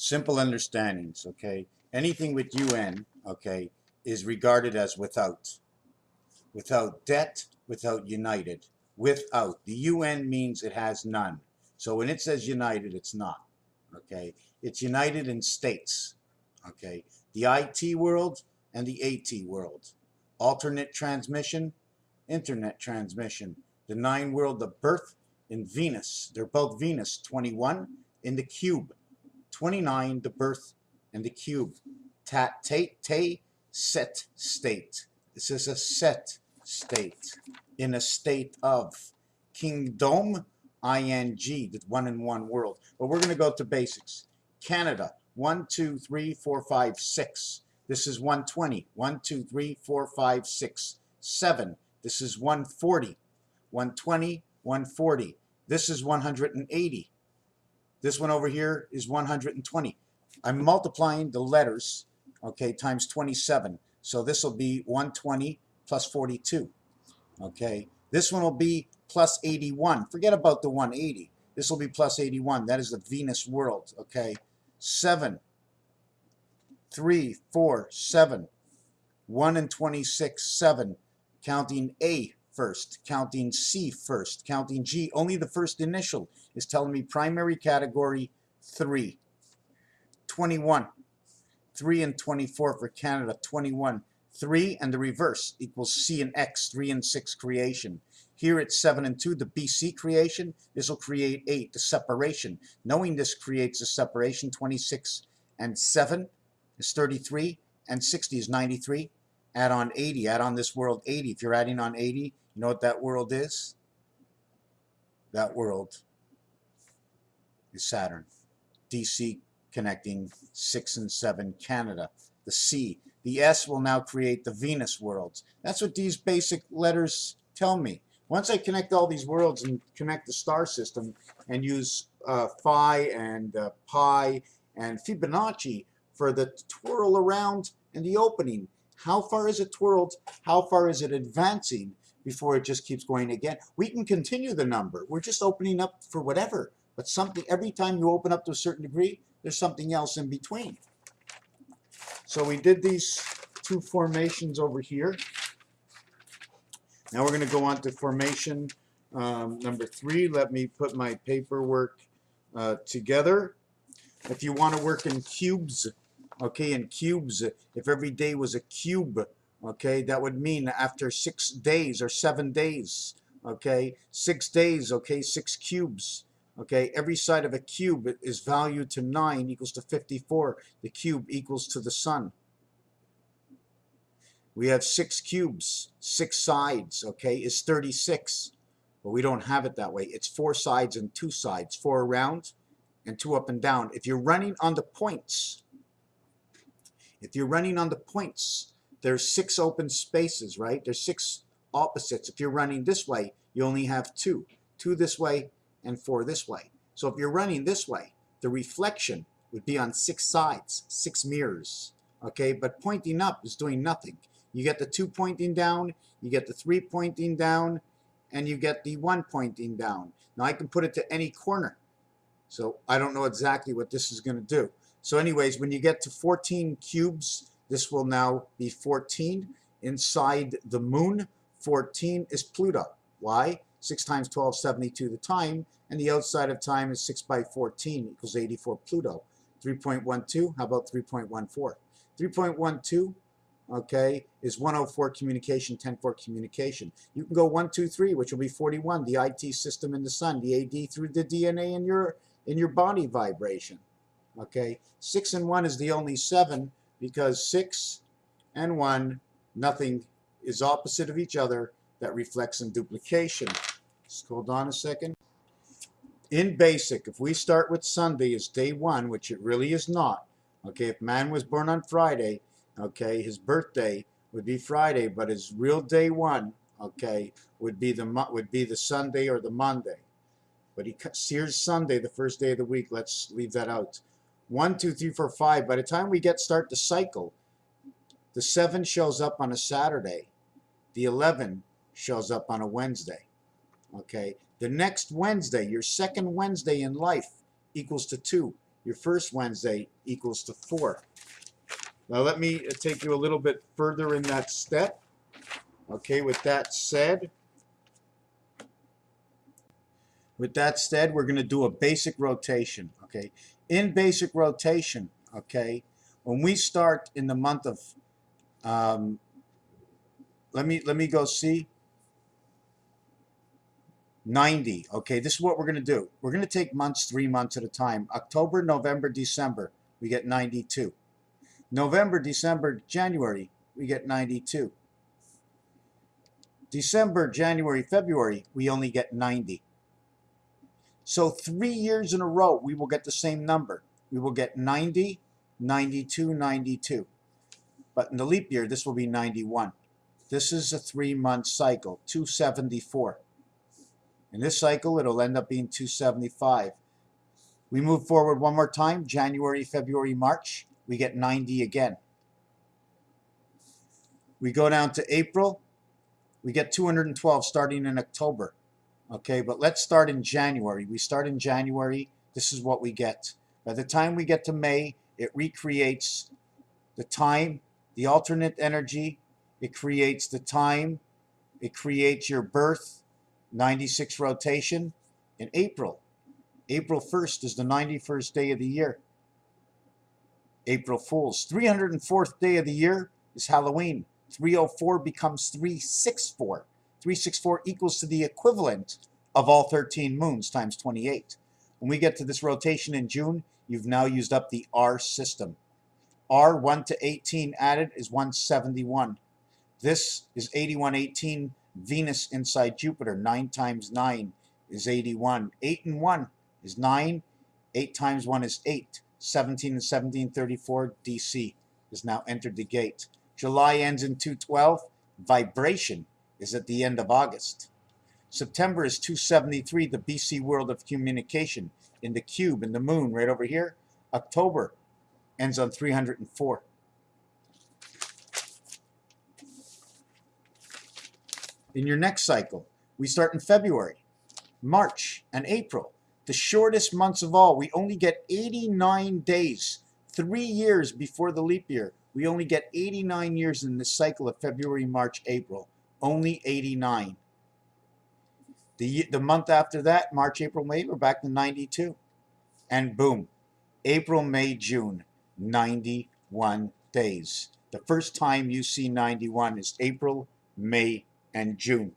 Simple understandings, okay? Anything with UN, okay, is regarded as without. Without debt, without united. Without. The UN means it has none. So when it says united, it's not, okay? It's united in states, okay? The IT world and the AT world. Alternate transmission, internet transmission. The nine world of birth in Venus. They're both Venus, 21 in the cube. 29, the birth and the cube. Tat, tate, te, set state. This is a set state. In a state of. Kingdom, ing, the one in one world. But we're going to go to basics. Canada, 1, 2, 3, 4, 5, 6. This is 120. 1, 2, 3, 4, 5, 6, 7. This is 140. 120, 140. This is 180. This one over here is 120. I'm multiplying the letters, okay, times 27. So this will be 120 plus 42, okay. This one will be plus 81. Forget about the 180. This will be plus 81. That is the Venus world, okay. 7, 3, 4, 7. 1 and 26, 7. Counting A first, counting C first, counting G. Only the first initial is telling me primary category 3. 21. 3 and 24 for Canada, 21. 3 and the reverse equals C and X, 3 and 6 creation. Here it's 7 and 2, the BC creation. This will create 8, the separation. Knowing this creates a separation, 26 and 7 is 33, and 60 is 93. Add on 80, add on this world 80. If you're adding on 80, you know what that world is? That world is Saturn. DC connecting 6 and 7, Canada. The C. The S will now create the Venus worlds. That's what these basic letters tell me. Once I connect all these worlds and connect the star system and use phi and pi and Fibonacci for the twirl around and the opening, how far is it twirled? How far is it advancing before it just keeps going again? We can continue the number. We're just opening up for whatever. But something, every time you open up to a certain degree, there's something else in between. So we did these two formations over here. Now we're going to go on to formation number 3. Let me put my paperwork together. If you want to work in cubes, okay, in cubes, if every day was a cube, okay, that would mean after 6 days or 7 days, okay, 6 days, okay, 6 cubes. Okay, every side of a cube is valued to 9 equals to 54. The cube equals to the sun. We have 6 cubes, 6 sides, okay, is 36. But we don't have it that way. It's 4 sides and 2 sides, 4 around and 2 up and down. If you're running on the points, there's 6 open spaces, right? There's 6 opposites. If you're running this way, you only have 2. 2 this way and 4 this way. So if you're running this way, the reflection would be on 6 sides, 6 mirrors, okay? But pointing up is doing nothing. You get the 2 pointing down, you get the 3 pointing down, and you get the 1 pointing down. Now I can put it to any corner. So I don't know exactly what this is going to do. So anyways, when you get to 14 cubes, this will now be 14. Inside the moon, 14 is Pluto. Why? 6 times 12, 72 the time, and the outside of time is 6 by 14 equals 84 Pluto. 3.12, how about 3.14? 3.12, okay, is 104 communication, 10-4 communication. You can go 1, 2, 3, which will be 41, the IT system in the sun, the AD through the DNA in your body vibration. Okay, 6 and 1 is the only 7 because 6 and 1, nothing is opposite of each other that reflects in duplication. Just hold on a second. In basic, if we start with Sunday as day 1, which it really is not, okay, if man was born on Friday, okay, his birthday would be Friday, but his real day 1, okay, would be the Sunday or the Monday. But here's Sunday, the first day of the week. Let's leave that out. 1, 2, 3, 4, 5. By the time we start the cycle, the 7 shows up on a Saturday. The 11 shows up on a Wednesday. Okay, the next Wednesday, your second Wednesday in life, equals to 2. your first Wednesday equals to 4. Now let me take you a little bit further in that step. Okay, with that said, we're going to do a basic rotation. Okay, in basic rotation, okay, when we start in the month of, let me go see 90. Okay, this is what we're going to do. We're going to take months, 3 months at a time. October, November, December, we get 92. November, December, January, we get 92. December, January, February, we only get 90. So 3 years in a row, we will get the same number. We will get 90, 92, 92. But in the leap year, this will be 91. This is a 3-month cycle, 274. In this cycle, it'll end up being 275. We move forward one more time, January, February, March, we get 90 again. We go down to April, we get 212 starting in October. Okay, but let's start in January. We start in January, this is what we get. By the time we get to May, it recreates the time, the alternate energy, it creates the time, it creates your birth, 96 rotation. In April, April 1st is the 91st day of the year. April Fool's. 304th day of the year is Halloween. 304 becomes 364. 364 equals to the equivalent of all 13 moons times 28. When we get to this rotation in June, you've now used up the R system. R 1 to 18 added is 171. This is 8118 Venus inside Jupiter. 9 times 9 is 81. 8 and 1 is 9. 8 times 1 is 8. 17 and 17, 34. DC has now entered the gate. July ends in 212. Vibration is at the end of August. September is 273, the BC world of communication, in the cube, in the moon, right over here. October ends on 304. In your next cycle, we start in February, March, and April. The shortest months of all. We only get 89 days. 3 years before the leap year. We only get 89 years in this cycle of February, March, April. Only 89. The month after that, March, April, May, we're back to 92. And boom, April, May, June, 91 days. The first time you see 91 is April, May, and June.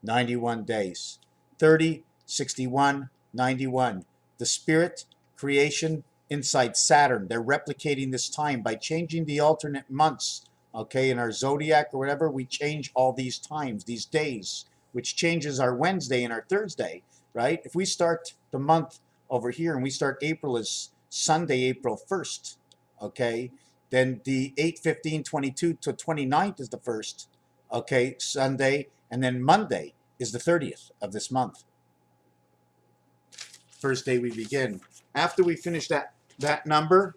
91 days. 30, 61, 91. The spirit, creation, inside Saturn. They're replicating this time by changing the alternate months. Okay, in our zodiac or whatever, we change all these times, these days, which changes our Wednesday and our Thursday, right? If we start the month over here and we start April as Sunday, April 1st, okay, then the 8/15/22 to 29th is the first, okay, Sunday, and then Monday is the 30th of this month. First day we begin. After we finish that number,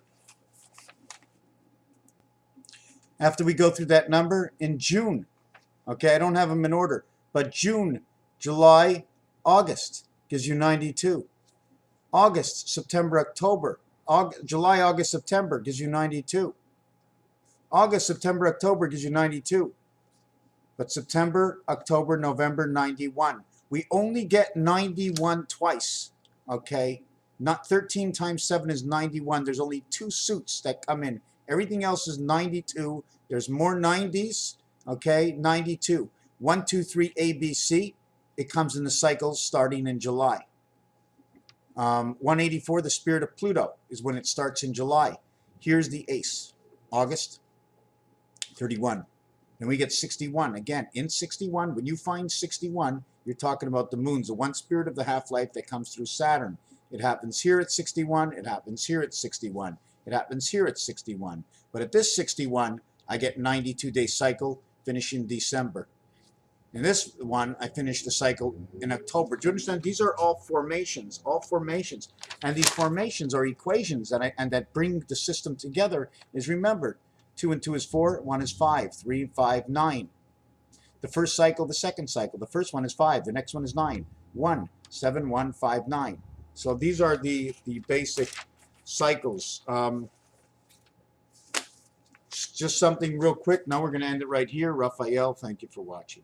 after we go through that number in June, okay, I don't have them in order, but June, July, August gives you 92. August, September, October. July, August, September gives you 92. August, September, October gives you 92. But September, October, November, 91. We only get 91 twice, okay? Not 13 times 7 is 91. There's only 2 suits that come in. Everything else is 92. There's more 90s, okay? 92. 1, 2, 3, ABC. It comes in the cycles starting in July. 184, the spirit of Pluto, is when it starts in July. Here's the ace. August, 31. Then we get 61. Again, in 61, when you find 61, you're talking about the moons, the one spirit of the half-life that comes through Saturn. It happens here at 61. It happens here at 61. It happens here at 61. But at this 61, I get 92-day cycle, finish in December. In this one, I finish the cycle in October. Do you understand? These are all formations, And these formations are equations that bring the system together. Is remember, 2 and 2 is 4, 1 is 5, 3, 5, 9. The first cycle, the second cycle. The first one is 5, the next one is 9. 1, 7, 1, 5, 9. So these are the basic cycles. Just something real quick. Now we're going to end it right here. Raphael, thank you for watching.